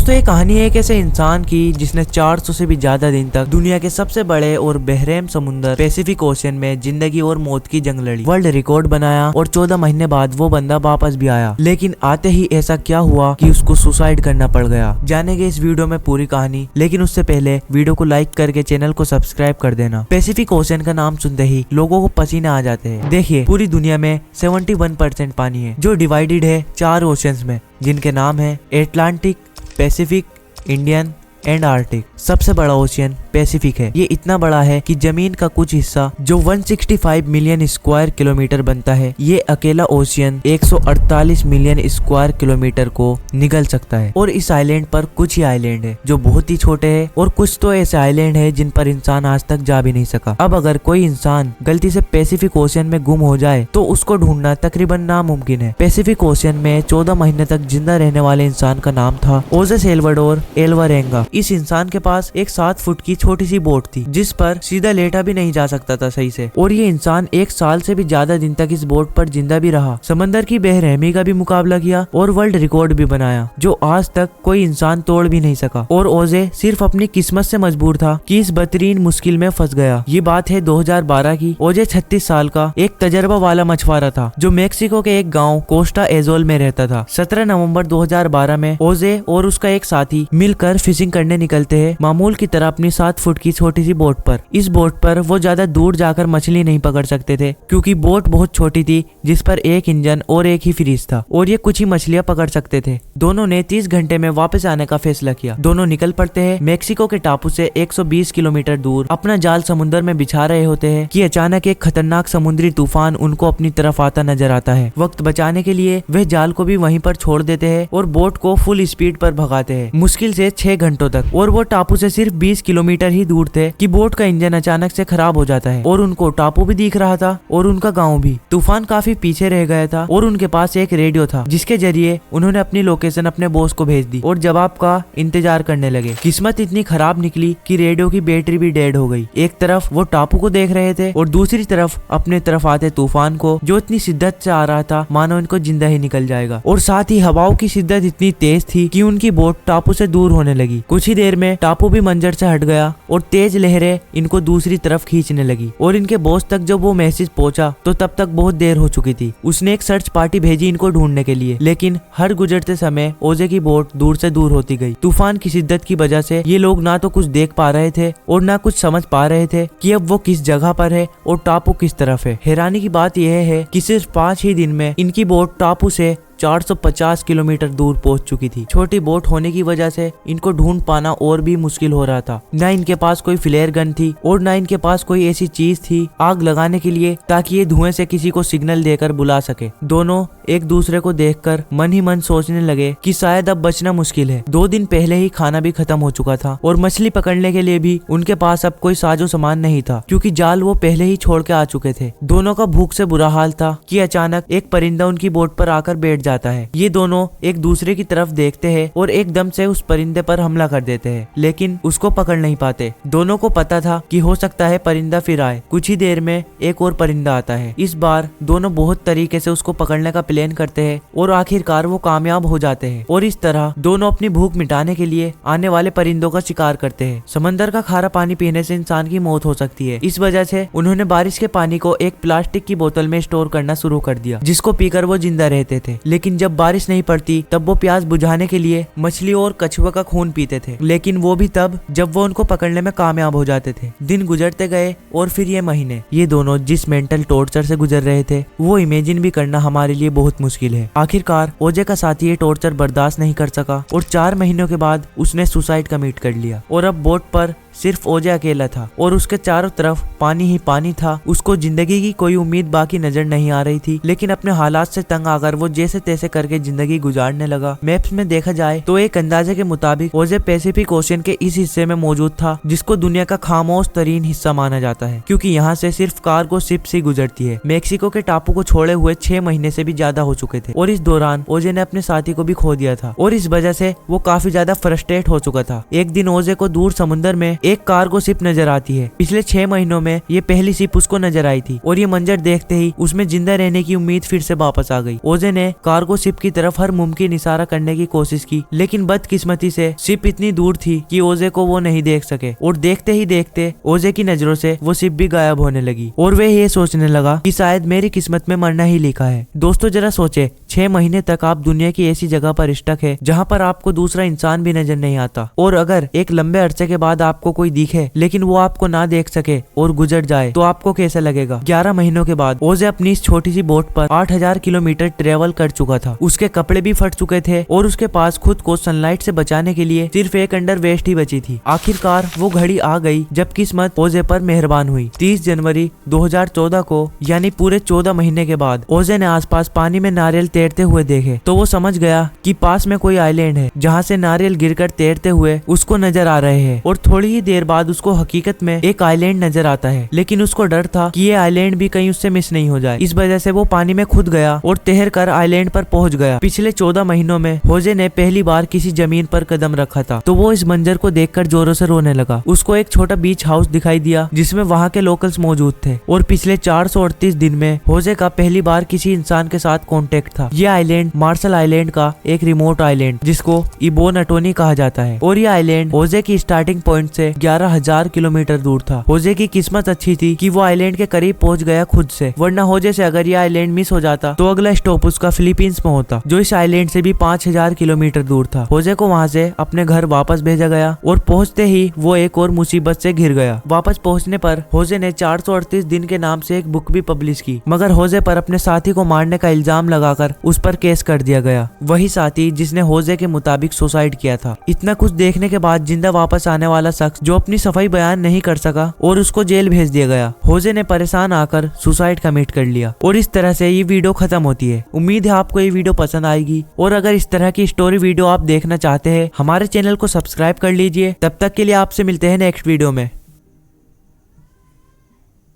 दोस्तों ये कहानी है एक ऐसे इंसान की जिसने 400 से भी ज्यादा दिन तक दुनिया के सबसे बड़े और बहरेम समुद्र पैसिफिक ओशियन में जिंदगी और मौत की जंग लड़ी, वर्ल्ड रिकॉर्ड बनाया और 14 महीने बाद वो बंदा वापस भी आया। लेकिन आते ही ऐसा क्या हुआ कि उसको सुसाइड करना पड़ गया। जानेंगे इस वीडियो में पूरी कहानी, लेकिन उससे पहले वीडियो को लाइक करके चैनल को सब्सक्राइब कर देना। पैसिफिक ओशियन का नाम सुनते ही लोगों को पसीने आ जाते हैं। देखिए पूरी दुनिया में 71% पानी है जो डिवाइडेड है 4 ओशियंस में, जिनके नाम है Atlantic, Pacific, Indian and Arctic. सबसे बड़ा ओशियन पैसिफिक है। ये इतना बड़ा है कि जमीन का कुछ हिस्सा जो 165 मिलियन स्क्वायर किलोमीटर बनता है, ये अकेला ओशियन 148 मिलियन स्क्वायर किलोमीटर को निगल सकता है। और इस आइलैंड पर कुछ ही आइलैंड है जो बहुत ही छोटे हैं और कुछ तो ऐसे आइलैंड है जिन पर इंसान आज तक जा भी नहीं सका। अब अगर कोई इंसान गलती से पैसिफिक ओशियन में गुम हो जाए तो उसको ढूंढना तकरीबन नामुमकिन है। पैसिफिक ओशियन में 14 महीने तक जिंदा रहने वाले इंसान का नाम था ओजे सेल्वाडोर एल्वारेंगा। इस इंसान के पास एक 7 फुट की छोटी सी बोट थी जिस पर सीधा लेटा भी नहीं जा सकता था सही से, और ये इंसान 1 साल से भी ज्यादा दिन तक इस बोट पर जिंदा भी रहा। समंदर की बेरहमी का भी मुकाबला किया और वर्ल्ड रिकॉर्ड भी बनाया जो आज तक कोई इंसान तोड़ भी नहीं सका। और ओजे सिर्फ अपनी किस्मत से मजबूर था कि इस बदतरीन मुश्किल में फंस गया। ये बात है 2012 की। ओजे 36 साल का एक तजर्बा वाला मछुआरा था जो मेक्सिको के एक गाँव कोस्टा एजोल में रहता था। 17 नवम्बर 2012 में ओजे और उसका एक साथी मिलकर फिशिंग करने निकलते हैं, मामूल की तरह अपनी 7 फुट की छोटी सी बोट पर। इस बोट पर वो ज्यादा दूर जाकर मछली नहीं पकड़ सकते थे क्योंकि बोट बहुत छोटी थी जिस पर एक इंजन और एक ही फ्रीज था और ये कुछ ही मछलियां पकड़ सकते थे। दोनों ने 30 घंटे में वापस आने का फैसला किया। दोनों निकल पड़ते हैं। मेक्सिको के टापू से 120 किलोमीटर दूर अपना जाल समुद्र में बिछा रहे होते हैं कि अचानक एक खतरनाक समुद्री तूफान उनको अपनी तरफ आता नजर आता है। वक्त बचाने के लिए वह जाल को भी वहीं पर छोड़ देते हैं और बोट को फुल स्पीड पर भगाते हैं, मुश्किल से 6 घंटों तक। और वो टापू से सिर्फ 20 किलोमीटर ही दूर थे कि बोट का इंजन अचानक से खराब हो जाता है और उनको टापू भी दिख रहा था और उनका गांव भी। तूफान काफी पीछे रह गया था और उनके पास एक रेडियो था जिसके जरिए उन्होंने अपनी लोकेशन अपने बॉस को भेज दी और जवाब का इंतजार करने लगे। किस्मत इतनी खराब निकली कि रेडियो की बैटरी भी डेड हो गई। एक तरफ वो टापू को देख रहे थे और दूसरी तरफ अपने तरफ आते तूफान को जो इतनी शिद्दत से आ रहा था मानो इनको जिंदा ही निकल जाएगा। और साथ ही हवाओं की शिद्दत इतनी तेज थी कि उनकी बोट टापू से दूर होने लगी। कुछ ही देर में टापू भी मंजर से हट गया और तेज लहरें इनको दूसरी तरफ खींचने लगी। और इनके बॉस तक जब वो मैसेज पहुंचा तो तब तक बहुत देर हो चुकी थी। उसने एक सर्च पार्टी भेजी इनको ढूंढने के लिए, लेकिन हर गुजरते समय ओजे की बोट दूर से दूर होती गई। तूफान की शिद्दत की वजह से ये लोग ना तो कुछ देख पा रहे थे और ना कुछ समझ पा रहे थे कि अब वो किस जगह पर है और टापू किस तरफ है। हैरानी की बात यह है कि सिर्फ 5 ही दिन में इनकी बोट टापू से 450 किलोमीटर दूर पहुंच चुकी थी। छोटी बोट होने की वजह से इनको ढूंढ पाना और भी मुश्किल हो रहा था। न इनके पास कोई फ्लेयर गन थी और न इनके पास कोई ऐसी चीज थी आग लगाने के लिए ताकि ये धुएं से किसी को सिग्नल देकर बुला सके। दोनों एक दूसरे को देखकर मन ही मन सोचने लगे कि शायद अब बचना मुश्किल है। 2 दिन पहले ही खाना भी खत्म हो चुका था और मछली पकड़ने के लिए भी उनके पास अब कोई साजो सामान नहीं था क्योंकि जाल वो पहले ही छोड़ के आ चुके थे। दोनों का भूख से बुरा हाल था कि अचानक एक परिंदा उनकी बोट पर आकर बैठ जाता है। ये दोनों एक दूसरे की तरफ देखते हैं और एकदम से उस परिंदे पर हमला कर देते हैं, लेकिन उसको पकड़ नहीं पाते। दोनों को पता था कि हो सकता है परिंदा फिर आए। कुछ ही देर में एक और परिंदा आता है। इस बार दोनों बहुत तरीके से उसको पकड़ने का प्लान करते हैं और आखिरकार वो कामयाब हो जाते हैं। और इस तरह दोनों अपनी भूख मिटाने के लिए आने वाले परिंदों का शिकार करते हैं। समंदर का खारा पानी पीने से इंसान की मौत हो सकती है। इस वजह से उन्होंने बारिश के पानी को एक प्लास्टिक की बोतल में स्टोर करना शुरू कर दिया जिसको पीकर वो जिंदा रहते थे। लेकिन जब बारिश नहीं पड़ती तब वो प्यास बुझाने के लिए मछली और कछुआ का खून पीते थे, लेकिन वो भी तब जब वो उनको पकड़ने में कामयाब हो जाते थे। दिन गुजरते गए और फिर ये महीने। ये दोनों जिस मेंटल टॉर्चर से गुजर रहे थे वो इमेजिन भी करना हमारे लिए बहुत मुश्किल है। आखिरकार ओजे का साथी ये टॉर्चर बर्दाश्त नहीं कर सका और 4 महीनों के बाद उसने सुसाइड कमिट कर लिया। और अब बोट पर सिर्फ ओजे अकेला था और उसके चारों तरफ पानी ही पानी था। उसको जिंदगी की कोई उम्मीद बाकी नजर नहीं आ रही थी, लेकिन अपने हालात से तंग आकर वो जैसे तैसे करके जिंदगी गुजारने लगा। मैप्स में देखा जाए तो एक अंदाजे के मुताबिक ओजे पैसिफिक ओशियन के इस हिस्से में मौजूद था जिसको दुनिया का खामोश तरीन हिस्सा माना जाता है क्योंकि यहाँ से सिर्फ कार्गो शिप्स ही गुजरती है। मेक्सिको के टापू को छोड़े हुए 6 महीने से भी ज्यादा हो चुके थे और इस दौरान ओजे ने अपने साथी को भी खो दिया था और इस वजह से वो काफी ज्यादा फ्रस्ट्रेट हो चुका था। एक दिन ओजे को दूर समुद्र में एक कार्गो शिप नजर आती है। पिछले 6 महीनों में ये पहली शिप उसको नजर आई थी और ये मंजर देखते ही उसमें जिंदा रहने की उम्मीद फिर से वापस आ गई। ओजे ने कार्गो शिप की तरफ हर मुमकिन इशारा करने की कोशिश की, लेकिन बदकिस्मती से शिप इतनी दूर थी कि ओजे को वो नहीं देख सके और देखते ही देखते ओजे की नजरों से वो शिप भी गायब होने लगी और वे ये सोचने लगा कि शायद मेरी किस्मत में मरना ही लिखा है। दोस्तों जरा सोचे, 6 महीने तक आप दुनिया की ऐसी जगह पर स्टक है जहाँ पर आपको दूसरा इंसान भी नजर नहीं आता, और अगर एक लंबे अरसे के बाद आपको कोई दिखे लेकिन वो आपको ना देख सके और गुजर जाए तो आपको कैसा लगेगा। 11 महीनों के बाद ओजे अपनी इस छोटी सी बोट पर 8000 किलोमीटर ट्रेवल कर चुका था। उसके कपड़े भी फट चुके थे और उसके पास खुद को सनलाइट से बचाने के लिए सिर्फ एक अंडरवेस्ट ही बची थी। आखिरकार वो घड़ी आ गई जब किस्मत ओजे पर मेहरबान हुई। 30 जनवरी 2014 को, यानी पूरे 14 महीने के बाद, ओजे ने आसपास पानी में नारियल तैरते हुए देखे तो वो समझ गया कि पास में कोई आइलैंड है जहाँ से नारियल गिरकर तैरते हुए उसको नजर आ रहे हैं। और थोड़ी ही देर बाद उसको हकीकत में एक आइलैंड नजर आता है, लेकिन उसको डर था कि ये आइलैंड भी कहीं उससे मिस नहीं हो जाए। इस वजह से वो पानी में खुद गया और तैर कर आइलैंड पर पहुंच गया। पिछले 14 महीनों में ओजे ने पहली बार किसी जमीन पर कदम रखा था तो वो इस मंजर को देखकर जोरों से रोने लगा। उसको एक छोटा बीच हाउस दिखाई दिया जिसमें वहाँ के लोकल्स मौजूद थे और पिछले 438 दिन में ओजे का पहली बार किसी इंसान के साथ कांटेक्ट था। ये आइलैंड मार्शल आइलैंड का एक रिमोट आइलैंड जिसको इबोन अटोनी कहा जाता है, और ये आइलैंड ओजे की स्टार्टिंग पॉइंट से 11,000 किलोमीटर दूर था। ओजे की किस्मत अच्छी थी कि वो आइलैंड के करीब पहुंच गया खुद से, वरना ओजे से अगर ये आइलैंड मिस हो जाता तो अगला स्टॉप उसका फिलीपींस में होता, जो इस आइलैंड से भी 5000 किलोमीटर दूर था। ओजे को वहाँ से अपने घर वापस भेजा गया और पहुंचते ही वो एक और मुसीबत से घिर गया। वापस पहुंचने पर ओजे ने 438 दिन के नाम से एक बुक भी पब्लिश की, मगर ओजे पर अपने साथी को मारने का इल्जाम लगाकर उस पर केस कर दिया गया। वही साथी जिसने ओजे के मुताबिक सुसाइड किया था। इतना कुछ देखने के बाद जिंदा वापस आने वाला शख्स जो अपनी सफाई बयान नहीं कर सका और उसको जेल भेज दिया गया। ओजे ने परेशान आकर सुसाइड कमिट कर लिया और इस तरह से ये वीडियो खत्म होती है। उम्मीद है आपको ये वीडियो पसंद आएगी, और अगर इस तरह की स्टोरी वीडियो आप देखना चाहते हैं हमारे चैनल को सब्सक्राइब कर लीजिए। तब तक के लिए आपसे मिलते हैं नेक्स्ट वीडियो में।